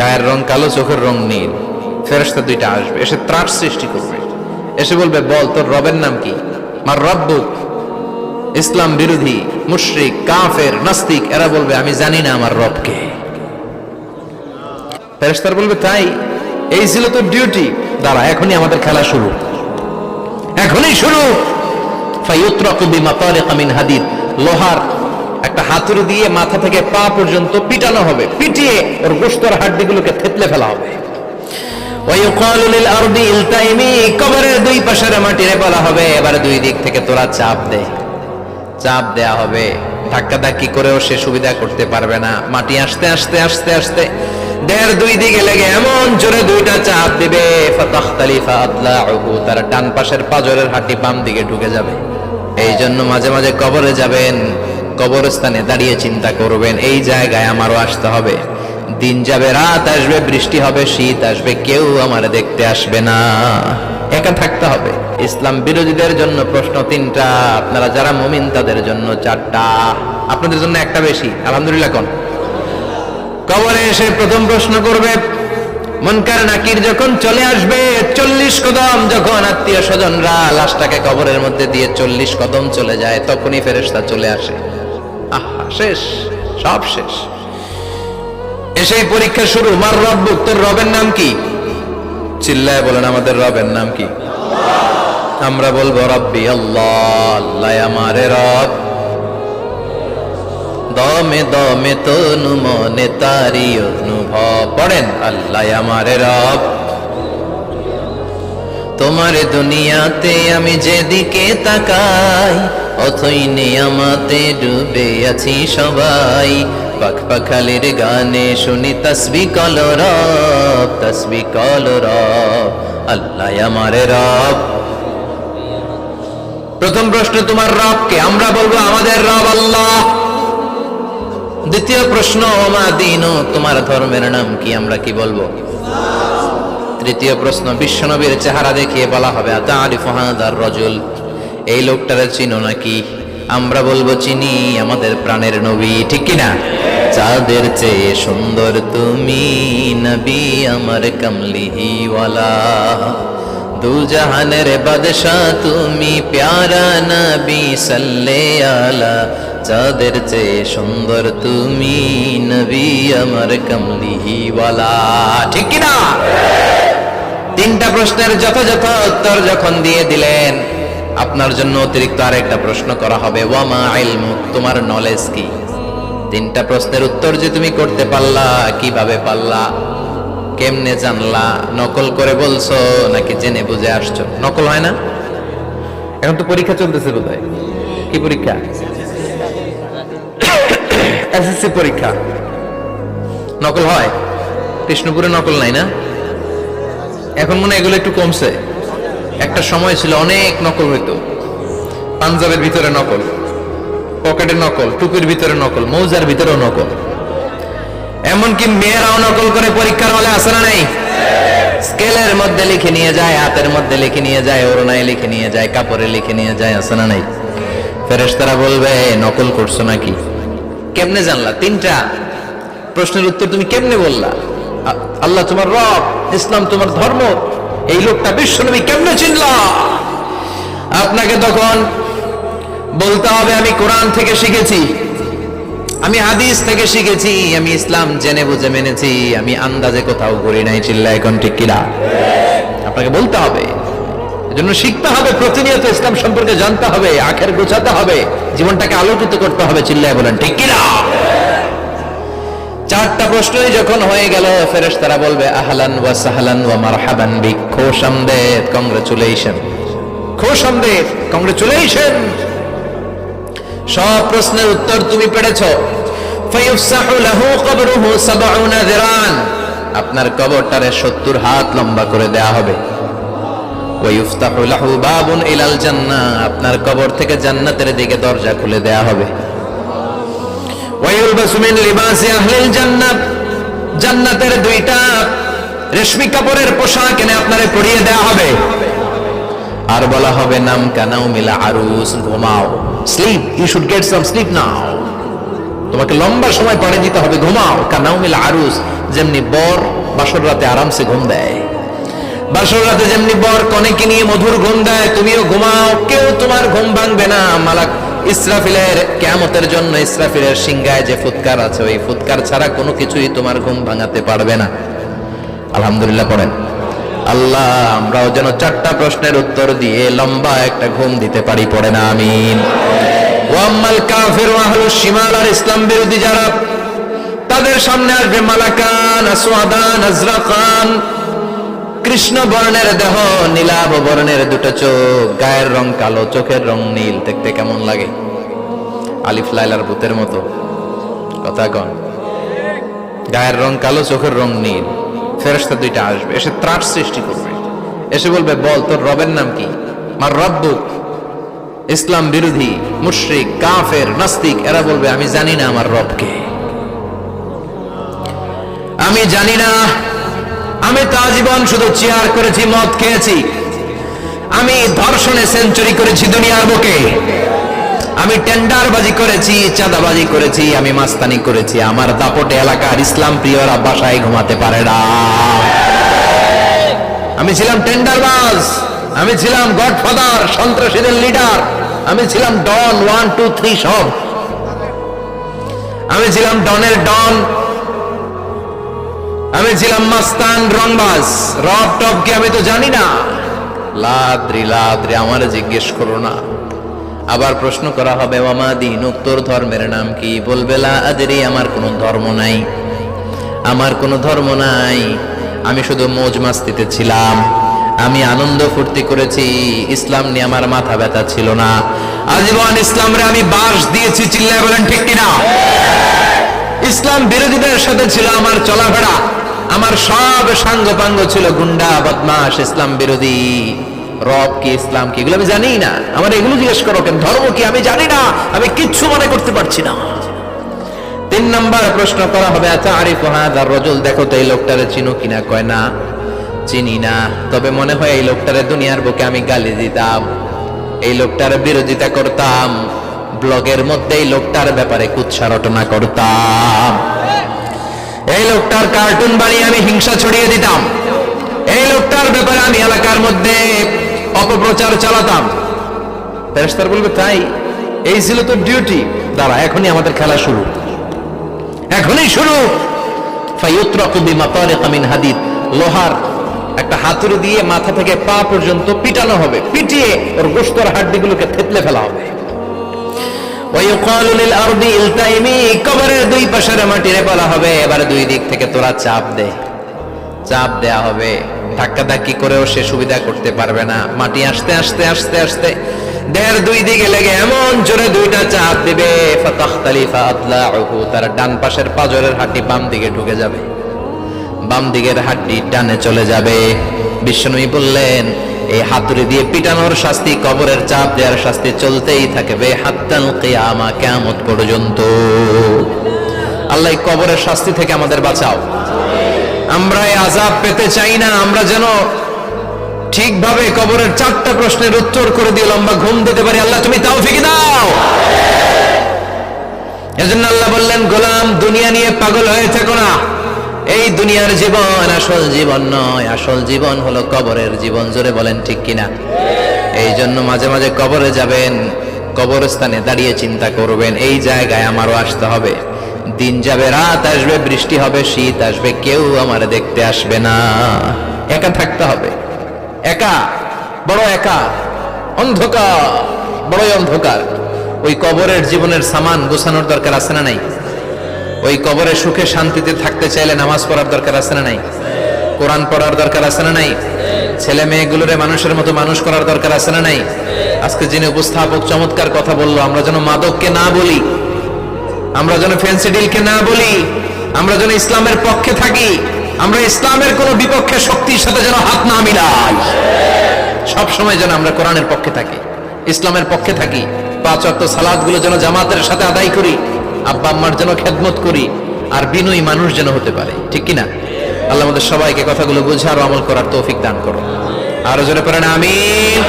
গায়ের রং কালো, চোখের রং নীল। ফেরেশতা দুইটা আসবে, এসে ত্রাস সৃষ্টি করবে, এসে বলবে, বল তোর রবের নাম কি? মার রব্বুক। ইসলাম বিরোধী মুশরিক, কাফের, নাস্তিক এরা বলবে, আমি জানি না আমার রবকে। ফেরেশতারা বলবে, তাই? এই ছিল তোর ডিউটি? দাঁড়া, এখনই আমাদের খেলা শুরু, এখনই শুরু। ফায়ুতরাকু বিমাতারিকা মিন হাদিদ, লোহার একটা হাতুড়ি দিয়ে মাথা থেকে পা পর্যন্ত পিটানো হবে, পিটিয়ে ওর গোশতের হাড্ডিগুলোকে থেতলে ফেলা হবে। ওয়ায়ুকালু লিল আরদি ইলতাইমি, কবরের দুই পাশের মাটিরে বলা হবে, এবার দুই দিক থেকে তোরা চাপ দে। চাপ দেয়া হবে, ধাক্কা ধাক্কি করেও সে সুবিধা করতে পারবে না। মাটি আস্তে আস্তে আস্তে আস্তে দেহের দুই দিকে লেগে এমন জোরে দুইটা চাপ দিবে, ফাতাখতালিফা আতলাউহু, তার ডান পাশের পাজরের হাড্ডি বাম দিকে ঢুকে যাবে। এই জন্য মাঝে মাঝে কবরে যাবেন, কবরস্থানে দাঁড়িয়ে চিন্তা করবেন, এই জায়গায় আমারও আসতে হবে। দিন যাবে, রাত আসবে, বৃষ্টি হবে, শীত আসবে, কেউ আমার দেখতে আসবে না, একা থাকতে হবে। ইসলাম বিরোধীদের জন্য প্রশ্ন 3টা, আপনারা যারা মুমিন তাদের জন্য 4টা, আপনাদের জন্য একটা বেশি। আলহামদুলিল্লাহ। কোন কবরে এসে প্রথম প্রশ্ন করবে, মুনকার নাকির যখন চলে আসবে, 40 কদম যখন আত্মীয় স্বজনরা লাশটাকে কবরের মধ্যে দিয়ে 40 কদম চলে যায়, তখনই ফেরেশতা চলে আসে। আহা, শেষ, সব শেষ। এসেই পরীক্ষা শুরু। মার রব্বুক, তোর রবের নাম কি? চিল্লায় বলেন, আমাদের রবের নাম কি? আমরা বলবো, রব্বি আল্লাহ, আল্লাহ আমারে রব। দমে দমে তনু মনে তারি অনুভব, পড়েন, আল্লাহ আমারে রব। তোমার দুনিয়াতে আমি যেদিকে তাকাই, অথই নিয়ামতে ডুবে আছি সবাই। পাখপাখালির গানে শুনি তসবিহ কলো রব, তসবিহ কলো রব, আল্লাহ আমারে রব। প্রথম প্রশ্ন, তোমার রব কে? আমরা বলবো, আমাদের রব আল্লাহ। দ্বিতীয় প্রশ্ন, ওমা দীনু, তোমার ধর্মের নাম কি? আমরা কি বলবো? তৃতীয় প্রশ্ন, বিশ্বনবীর চেহারা দেখিয়ে বলা হবে, আতারিফু হাদার রাজুল, এই লোকটারে চিনো নাকি? আমরা বলবো, চিনি, আমাদের প্রাণের নবী, ঠিক কিনা? চাঁদের চেয়ে সুন্দর তুমি নবী, আমার কামলিহি ওয়ালা, দু জাহানের বাদশাহ তুমি, প্যারা নবী সাল্লে আলা, চাঁদের চেয়ে সুন্দর তুমি নবী, আমার কামলিহি ওয়ালা, ঠিক কিনা? 3টা প্রশ্নের যথাযথ উত্তর যখন দিয়ে দিলেন, আপনার জন্য অতিরিক্ত আরেকটা প্রশ্ন করা হবে, ওয়ামা ইলমুক, তোমার নলেজ কি? 3টা প্রশ্নের উত্তর যে তুমি করতে পারলা, কিভাবে পারলা, কেমনে জানলা? নকল করে বলছো নাকি জেনে বুঝে আসছো? নকল হয় না? এখন তো পরীক্ষা চলতেছে বোধহয়। কি পরীক্ষা? এসএসসি পরীক্ষা। নকল হয়? কৃষ্ণপুরে নকল নাই না? এখন মনে হয় এগুলো একটু কমছে। একটা সময় ছিল অনেক নকল হইতো, পাঞ্জাবের ভিতরে নকল, পকেটে নকল, টুপির ভিতরে নকল, মৌজার ভিতরেও নকল, এমনকি মেয়েরাও নকল করে পরীক্ষার হলে আসে না নাই? স্কেলের মধ্যে লিখে নিয়ে যায়, হাতের মধ্যে লিখে নিয়ে যায়, ওড়নায় লিখে নিয়ে যায়, কাপড়ে লিখে নিয়ে যায়, আসে না নাই? ফেরেশতারা বলবে, নকল করছো নাকি? কেমনে জানলা? 3টা প্রশ্নের উত্তর তুমি কেমনে বললা? আল্লাহ তোমার রব, ইসলাম তোমার ধর্ম, এই লোকটা বিশ্বনবী, কেমনে চিনলা? আপনাকে তখন বলতে হবে, আমি কোরআন থেকে শিখেছি, আমি হাদিস থেকে শিখেছি, আমি ইসলাম জেনে বুঝে মেনেছি, আমি আন্দাজে কোথাও ঘুরি নাই। চিল্লা এখন ঠিক কিনা? আপনাকে বলতে হবে, এজন্য শিখতে হবে, প্রতিনিয়ত ইসলাম সম্পর্কে জানতে হবে, আখের গোছাতে হবে, জীবনটাকে আলোকিত করতে হবে। চিল্লায় বলেন ঠিক কিনা? 4টা প্রশ্নই যখন হয়ে গেল, ফেরেশতারা বলবে, আহলান ওয়া সাহলান ওয়া মারহাবান বিক, খোশামদেদ, কংগ্রেচুলেশন, খোশামদেদ, কংগ্রেচুলেশন, সব প্রশ্নের উত্তর তুমি পেরেছো। ফায়ুফসাহু লাহু কবরুহু 70 যিরান, আপনার কবরটারে 70 হাত লম্বা করে দেয়া হবে। ওয়া ইফতাহু লাহু বাবুন ইলাল জান্নাহ, আপনার কবর থেকে জান্নাতের দিকে দরজা খুলে দেয়া হবে। ওয়া ইউলবাসু মিন লিবাসি আহলিল জান্নাহ, জান্নাতের 2টা রেশমি কাপড়ের পোশাক এনে আপনারে পরিয়ে দেয়া হবে। আর বলা হবে, নাম কানাউ মিলা আরুস, ঘুমাও, sleep, you should get some sleep now, তোমাকে লম্বা সময় পড়ে দিতে হবে, ঘুমাও। কানাউ মিলা আরুস, যেমনি বর বাসর রাতে আরামসে ঘুম দেয়, বাসর রাতে যেমনি বর কনেকে নিয়ে মধুর ঘুম দেয়, তুমিও ঘুমাও, কেউ তোমার ঘুম ভাঙবে না। মালাক ইসরাফিলের কিয়ামতের জন্য ইসরাফিলের সিংহায় যে ফুৎকার আছে, ওই ফুৎকার ছাড়া কোনো কিছুই তোমার ঘুম ভাঙাতে পারবে না। আলহামদুলিল্লাহ পড়েন। আল্লাহ আমরাও যেন 4টা প্রশ্নের উত্তর দিয়ে লম্বা একটা ঘুম দিতে পারি, পড়ে না আমিন। ওয়াম্মাল কাফির ওয়া আহলুশ শিমাল, আর ইসলাম বিরোধী যারা, তাদের সামনে আসবে মালাকান আসওয়াদান আজরাকান, কৃষ্ণ বর্ণের দেহ, নীলাভ বর্ণের দুটো চোখ, গায়ের রং কালো, চোখের রং নীল। দেখতে কেমন লাগে? আলিফ লাইলার ভূতের মতো। কথা কন। গায়ের রং কালো, চোখের রং নীল। ফেরেশতা দুইটা আসবে, এসে ত্রাস সৃষ্টি করবে, এসে বলবে, বল তোর রবের নাম কি? মার রব্বুক। ইসলাম বিরোধী মুশরিক কাফের নাস্তিক এরা বলবে, আমি জানি না আমার রবকে, আমি জানি না, আমি তো আজীবন শুধু চেয়ার করেছি, মদ খেয়েছি, আমি ধর্ষণে সেঞ্চুরি করেছি দুনিয়ার বুকে, আমি টেন্ডারবাজি করেছি, চাঁদাবাজি করেছি, আমি মাস্তানি করেছি, আমার দাপটে এলাকার ইসলাম প্রিয়রা বাসায় ঘুমাতে পারে না। আমি ছিলাম টেন্ডারবাজ, আমি ছিলাম গডফাদার, সন্ত্রাসীদের লিডার, আমি ছিলাম ডন 1 2 3 সব, আমি ছিলাম ডনের ডন, আমি ছিলাম মাস্তান রংবাজ। রব টবকে আমি তো জানি না। লাদ্রি লাদ্রি আমার জিজ্ঞেস করো না। আবার প্রশ্ন করা হবে, ওয়ামা দীনুক, তোর ধর্মের নাম কি? বলবে লা আদরি, আমার কোনো ধর্ম নাই, আমার কোনো ধর্ম নাই, আমি শুধু মৌজ মাস্তিতে ছিলাম, আমি আনন্দ ফুর্তি করেছি, ইসলাম নিয়ে আমার মাথা ব্যথা ছিল না, আজীবন ইসলামরে আমি বাস দিয়েছি। চিল্লায় বলেন ঠিক কিনা? ইসলাম বিরোধীদের সাথে ছিল আমার চলাফেরা, আমার সব সাঙ্গপাঙ্গ ছিল গুন্ডা বদমাশ ইসলাম বিরোধী। রব কি, ইসলাম কি, এগুলো আমি জানি না। আমার এগুলো জিজ্ঞেস করো কেন? ধর্ম কি আমি জানি না, আমি কিচ্ছু মনে করতে পারছি না। 3 নাম্বার প্রশ্ন করা হবে, আচ্ছা আরিফ হাদার রজুল, দেখো তো এই লোকটারে চিনো কিনা? কয় না, চিনি না, তবে মনে হয় এই লোকটারে দুনিয়ার বুকে আমি গালি দিতাম, এই লোকটার বিরোধিতা করতাম, ব্লগের মধ্যে এই লোকটার ব্যাপারে কুৎসা রটনা করতাম, এই লোকটার কার্টুন বানিয়ে আমি হিংসা ছড়িয়ে দিতাম, এই লোকটার ব্যাপারে আমি এলাকার মধ্যে অপপ্রচার চালাতাম। ফেরেশতারা বলবে, তাই? এই ছিল তোর ডিউটি? দাঁড়া, এখনই আমাদের খেলা শুরু, এখনই শুরু। ফায়ুতরাকু বিমাতারিক মিন হাদিদ, লোহার একটা হাতুড়ি দিয়ে মাথা থেকে পা পর্যন্ত পিটানো হবে, পিটিয়ে ওর গোশতের হাড্ডিগুলোকে থেতলে ফেলা হবে। ওয়ায়ুকালু লিল আরদি ইলতাইমি, কবরের দুই পাশের মাটিরে বলা হবে, এবারে দুই দিক থেকে তোরা চাপ দে, চাপ দেয়া হবে, ধাক্কা ধাক্কি করেও সে সুবিধা করতে পারবে না। মাটি আস্তে আস্তে আস্তে আস্তে দেহের দুই দিকে লেগে এমন জোরে দুইটা চাপ দিবে, ফাতাখতালিফা আদলাউহু, তার ডান পাশের পাজরের হাড্ডি বাম দিকে ঢুকে যাবে, বাম দিকের হাড্ডি ডানে চলে যাবে। বিশ্বনবী বললেন, এই হাতুড়ি দিয়ে পিটানোর শাস্তি, কবরের চাপ দেওয়ার শাস্তি চলতেই থাকবে হাত্তাল কিয়ামা, কিয়ামত পর্যন্ত। আল্লাহ কবরের শাস্তি থেকে আমাদের বাঁচাও। আমরা এই আযাব পেতে চাই না, আমরা যেন ঠিকভাবে কবরের 4টা প্রশ্নের উত্তর করে দিয়ে লম্বা ঘুম দিতে পারি। আল্লাহ তুমি তৌফিক দাও। এজন্য আল্লাহ বললেন, গোলাম দুনিয়া নিয়ে পাগল হয়ে থেকো না, এই দুনিয়ার জীবন আসল জীবন নয়, আসল জীবন হলো কবরের জীবন। জোরে বলেন ঠিক কিনা? এই জন্য মাঝে মাঝে কবরে যাবেন, কবরস্থানে দাঁড়িয়ে চিন্তা করবেন, এই জায়গায় আমারও আসতে হবে। দিন যাবে, রাত আসবে, বৃষ্টি হবে, শীত আসবে, কেউ আমার দেখতে আসবে না, একা থাকতে হবে, একা, বড় একা, অন্ধকার, বড়ই অন্ধকার। ওই কবরের জীবনের সামান গোছানোর দরকার আছে না নাই? ওই কবরে সুখে শান্তিতে থাকতে চাইলে নামাজ পড়ার দরকার আছে না নাই? কোরআন পড়ার দরকার আছে না নাই? ছেলে মেয়েগুলোরে মানুষের মতো মানুষ করার দরকার আছে না নাই? আজকে যিনি উপস্থাপক চমৎকার কথা বললো, আমরা যেন মাদককে না বলি, আমরা যেন ফেন্সিডিলকে না বলি, আমরা যেন ইসলামের পক্ষে থাকি, আমরা ইসলামের কোন বিপক্ষে শক্তির সাথে যেন হাত না মিলাই, সব সময় যেন আমরা কোরআনের পক্ষে থাকি, ইসলামের পক্ষে থাকি। 5 ওয়াক্ত সালাতগুলো যেন জামাতের সাথে আদায় করি, আব্বা আম্মার যেন খেদমত করি, আর বিনয়ী মানুষ যেন হতে পারে, ঠিক কিনা? আল্লাহ আমাদের সবাইকে কথাগুলো বুঝে আর আমল করার তৌফিক দান করো। আরো জোরে পড়েন আমিন।